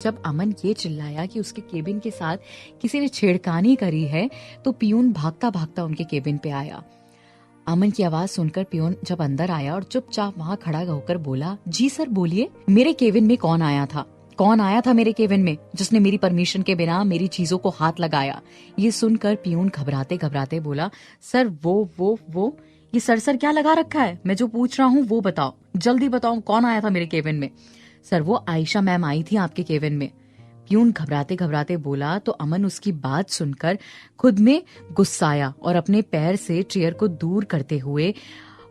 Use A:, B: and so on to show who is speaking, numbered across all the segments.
A: जब अमन ये चिल्लाया कि उसके केबिन के साथ किसी ने छेड़खानी करी है तो पियून भागता भागता उनके केबिन पे आया। अमन की आवाज सुनकर पियून जब अंदर आया और चुपचाप वहाँ खड़ा होकर बोला, जी सर बोलिए, मेरे केबिन में कौन आया था? कौन आया था मेरे केबिन में जिसने मेरी परमिशन के बिना मेरी चीजों को हाथ लगाया? ये सुनकर पियून घबराते घबराते बोला, सर वो ये सर क्या लगा रखा है? मैं जो पूछ रहा हूँ वो बताओ, जल्दी बताओ, कौन आया था मेरे केबिन में? सर वो आयशा मैम आई थी आपके केबिन में। पियून घबराते घबराते बोला तो अमन उसकी बात सुनकर खुद में गुस्साया और अपने पैर से चेयर को दूर करते हुए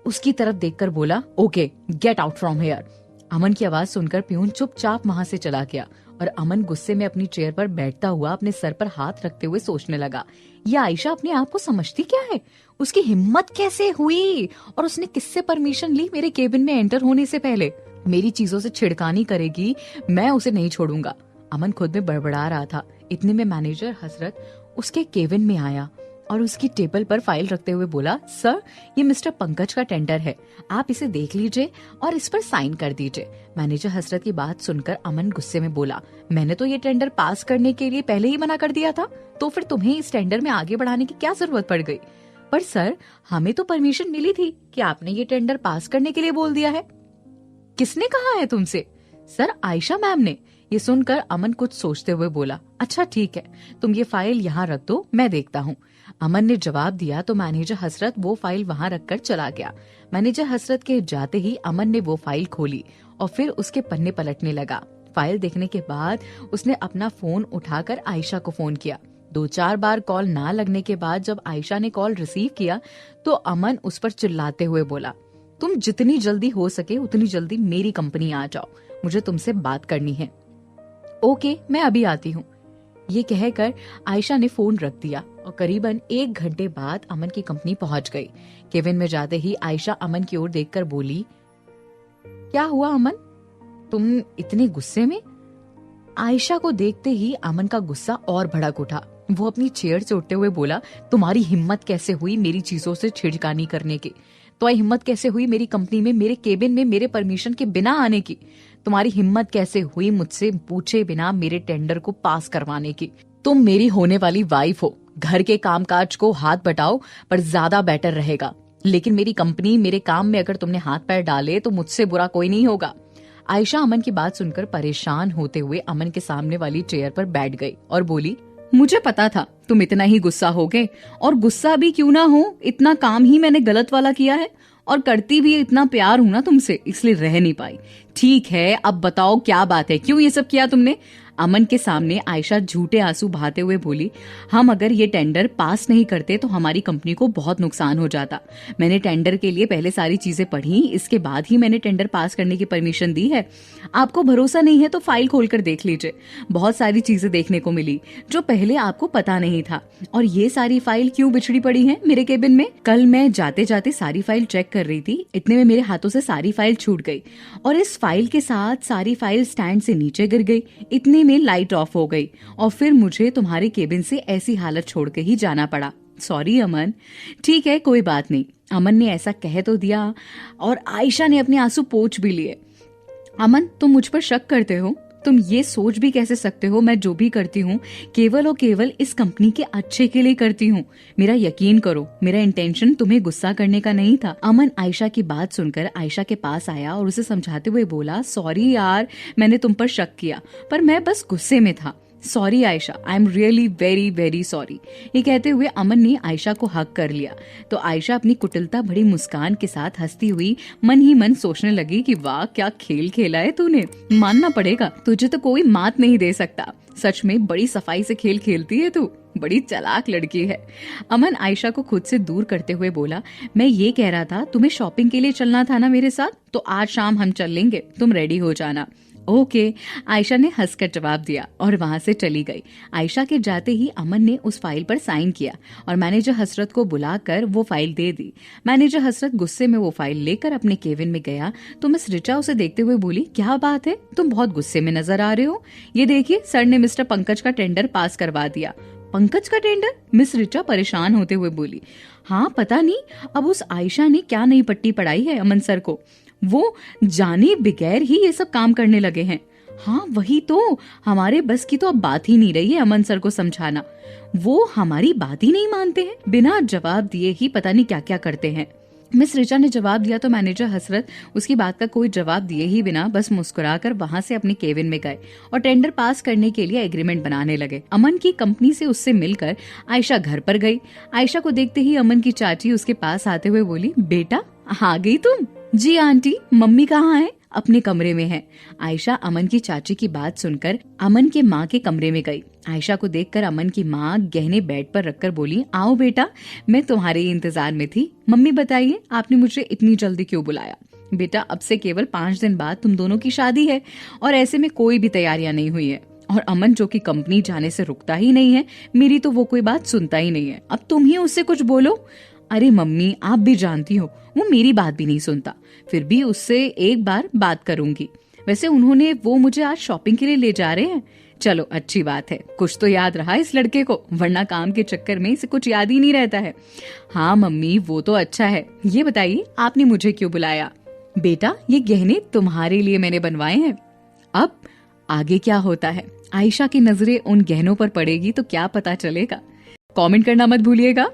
A: उसकी तरफ देखकर बोला, okay get out from here. Aman की आवाज सुनकर पियून चुपचाप वहां से चला गया और अमन गुस्से में अपनी चेयर पर बैठता हुआ अपने सर पर हाथ रखते हुए सोचने लगा, ये आयशा अपने आप को समझती क्या है? उसकी हिम्मत कैसे हुई और उसने किससे परमिशन ली मेरे केबिन में एंटर होने से पहले? मेरी चीजों से छिड़कानी करेगी, मैं उसे नहीं छोड़ूंगा। अमन खुद में बड़बड़ा रहा था। इतने में मैनेजर हसरत उसके केबिन में आया और उसकी टेबल पर फाइल रखते हुए बोला, सर ये मिस्टर पंकज का टेंडर है, आप इसे देख लीजिए और इस पर साइन कर दीजिए। मैनेजर हसरत की बात सुनकर अमन गुस्से में बोला, मैंने तो ये टेंडर पास करने के लिए पहले ही मना कर दिया था, तो फिर तुम्हें इस टेंडर में आगे बढ़ाने की क्या जरूरत पड़ गई? पर सर हमें तो परमिशन मिली थी कि आपने ये टेंडर पास करने के लिए बोल दिया है। किसने कहा है तुमसे? सर आयशा मैम ने। ये सुनकर अमन कुछ सोचते हुए बोला, अच्छा ठीक है, तुम ये फाइल यहाँ रख दो, मैं देखता हूँ। अमन ने जवाब दिया तो मैनेजर हसरत वो फाइल वहाँ रखकर चला गया। मैनेजर हसरत के जाते ही अमन ने वो फाइल खोली और फिर उसके पन्ने पलटने लगा। फाइल देखने के बाद उसने अपना फोन उठाकर आयशा को फोन किया। 2-4 बार कॉल ना लगने के बाद जब आयशा ने कॉल रिसीव किया तो अमन उस पर चिल्लाते हुए बोला, तुम जितनी जल्दी हो सके उतनी जल्दी मेरी कंपनी आ जाओ, मुझे तुमसे बात करनी है। ओके मैं अभी आती हूँ। ये कहकर आयशा ने फोन रख दिया और करीबन 1 घंटे बाद अमन की कंपनी पहुंच गई। केबिन में जाते ही आयशा अमन की ओर देखकर बोली, क्या हुआ अमन, तुम इतने गुस्से में? आयशा को देखते ही अमन का गुस्सा और भड़क उठा। वो अपनी चेयर से उठते हुए बोला, तुम्हारी हिम्मत कैसे हुई मेरी चीजों से छिड़कानी करने की? तुम्हारी हिम्मत कैसे हुई मेरी कंपनी में मेरे केबिन में मेरे परमिशन के बिना आने की? तुम्हारी हिम्मत कैसे हुई मुझसे पूछे बिना मेरे टेंडर को पास करवाने की? तुम मेरी होने वाली वाइफ हो, घर के कामकाज को हाथ बटाओ पर ज्यादा बेटर रहेगा, लेकिन मेरी कंपनी मेरे काम में अगर तुमने हाथ पैर डाले तो मुझसे बुरा कोई नहीं होगा। आयशा अमन की बात सुनकर परेशान होते हुए अमन के सामने वाली चेयर पर बैठ गई और बोली, मुझे पता था तुम इतना ही गुस्सा होगे, और गुस्सा भी क्यों ना हो, इतना काम ही मैंने गलत वाला किया है और करती भी इतना प्यार हूं ना तुमसे, इसलिए रह नहीं पाई। ठीक है अब बताओ क्या बात है, क्यों ये सब किया तुमने? अमन के सामने आयशा झूठे आंसू बहाते हुए बोली, हम अगर ये टेंडर पास नहीं करते तो हमारी कंपनी को बहुत नुकसान हो जाता। मैंने टेंडर के लिए पहले सारी चीजें पढ़ी, इसके बाद ही मैंने टेंडर पास करने की परमिशन दी है। आपको भरोसा नहीं है तो फाइल खोलकर देख लीजिए, बहुत सारी चीजें देखने को मिली जो पहले आपको पता नहीं था। और ये सारी फाइल क्यों बिछड़ी पड़ी है मेरे केबिन में? कल मैं जाते जाते सारी फाइल चेक कर रही थी, इतने में मेरे हाथों से सारी फाइल छूट गई और इस फाइल के साथ सारी फाइल स्टैंड से नीचे गिर गई। इतने में लाइट ऑफ हो गई और फिर मुझे तुम्हारे केबिन से ऐसी हालत छोड़ के ही जाना पड़ा। सॉरी अमन। ठीक है कोई बात नहीं। अमन ने ऐसा कह तो दिया और आयशा ने अपने आंसू पोंछ भी लिए। अमन तुम मुझ पर शक करते हो? तुम ये सोच भी कैसे सकते हो मैं जो भी करती हूँ केवल और केवल इस कंपनी के अच्छे के लिए करती हूँ? मेरा यकीन करो, मेरा इंटेंशन तुम्हें गुस्सा करने का नहीं था। अमन आयशा की बात सुनकर आयशा के पास आया और उसे समझाते हुए बोला, सॉरी यार, मैंने तुम पर शक किया पर मैं बस गुस्से में था। Sorry Ayesha, I am really very very sorry. ये कहते हुए अमन ने आयशा को हक कर लिया तो आयशा अपनी कुटिलता भरी मुस्कान के साथ हंसती हुई मन ही मन सोचने लगी कि वाह क्या खेल खेला है तूने, मानना पड़ेगा तुझे तो कोई मात नहीं दे सकता। सच में बड़ी सफाई से खेल खेलती है तू, बड़ी चालाक लड़की है। अमन आयशा को खुद से दूर करते हुए बोला, मैं ये कह रहा था तुम्हें शॉपिंग के लिए चलना था ना मेरे साथ, तो आज शाम हम चल लेंगे, तुम रेडी हो जाना। ओके, आयशा ने हंसकर जवाब दिया और वहां से चली गई। आयशा के जाते ही अमन ने उस फाइल पर साइन किया और मैनेजर हसरत को बुलाकर वो फाइल दे दी। मैनेजर हसरत गुस्से में वो फाइल लेकर अपने केबिन में गया तो मिस रिचा उसे देखते हुए बोली, क्या बात है, तुम बहुत गुस्से में नजर आ रहे हो। ये देखिए सर ने मिस्टर पंकज का टेंडर पास करवा दिया। पंकज का टेंडर? मिस रिचा परेशान होते हुए बोली, हाँ पता नहीं अब उस आयशा ने क्या नई पट्टी पढ़ाई है अमन सर को, वो जाने बगैर ही ये सब काम करने लगे हैं। हाँ वही तो, हमारे बस की तो अब बात ही नहीं रही है अमन सर को समझाना। वो हमारी बात ही नहीं मानते हैं, बिना जवाब दिए ही पता नहीं क्या क्या करते हैं। मिस रिचा ने जवाब दिया तो मैनेजर हसरत उसकी बात का कोई जवाब दिए ही बिना बस मुस्कुराकर वहां से अपने केबिन में गए और टेंडर पास करने के लिए एग्रीमेंट बनाने लगे। अमन की कंपनी से उससे मिलकर आयशा घर पर गई। आयशा को देखते ही अमन की चाची उसके पास आते हुए बोली, बेटा आ गई तुम? जी आंटी, मम्मी कहाँ है? अपने कमरे में है। आयशा अमन की चाची की बात सुनकर अमन के माँ के कमरे में गई। आयशा को देखकर अमन की माँ गहने बेड पर रखकर बोली, आओ बेटा, मैं तुम्हारे ही इंतजार में थी। मम्मी बताइए, आपने मुझे इतनी जल्दी क्यों बुलाया? बेटा, अब से केवल 5 दिन बाद तुम दोनों की शादी है और ऐसे में कोई भी तैयारियां नहीं हुई है। और अमन जो कि कंपनी जाने से रुकता ही नहीं है, मेरी तो वो कोई बात सुनता ही नहीं है। अब तुम ही उससे कुछ बोलो। अरे मम्मी, आप भी जानती हो वो मेरी बात भी नहीं सुनता, फिर भी उससे एक बार बात करूंगी। वैसे उन्होंने वो मुझे आज शॉपिंग के लिए ले जा रहे हैं। चलो अच्छी बात है, कुछ तो याद रहा इस लड़के को, वरना काम के चक्कर में इसे कुछ याद ही नहीं रहता है। हाँ मम्मी, वो तो अच्छा है। ये बताइए आपने मुझे क्यों बुलाया? बेटा, ये गहने तुम्हारे लिए मैंने बनवाए हैं। अब आगे क्या होता है? आयशा की नजरें उन गहनों पर पड़ेगी तो क्या पता चलेगा। कमेंट करना मत भूलिएगा।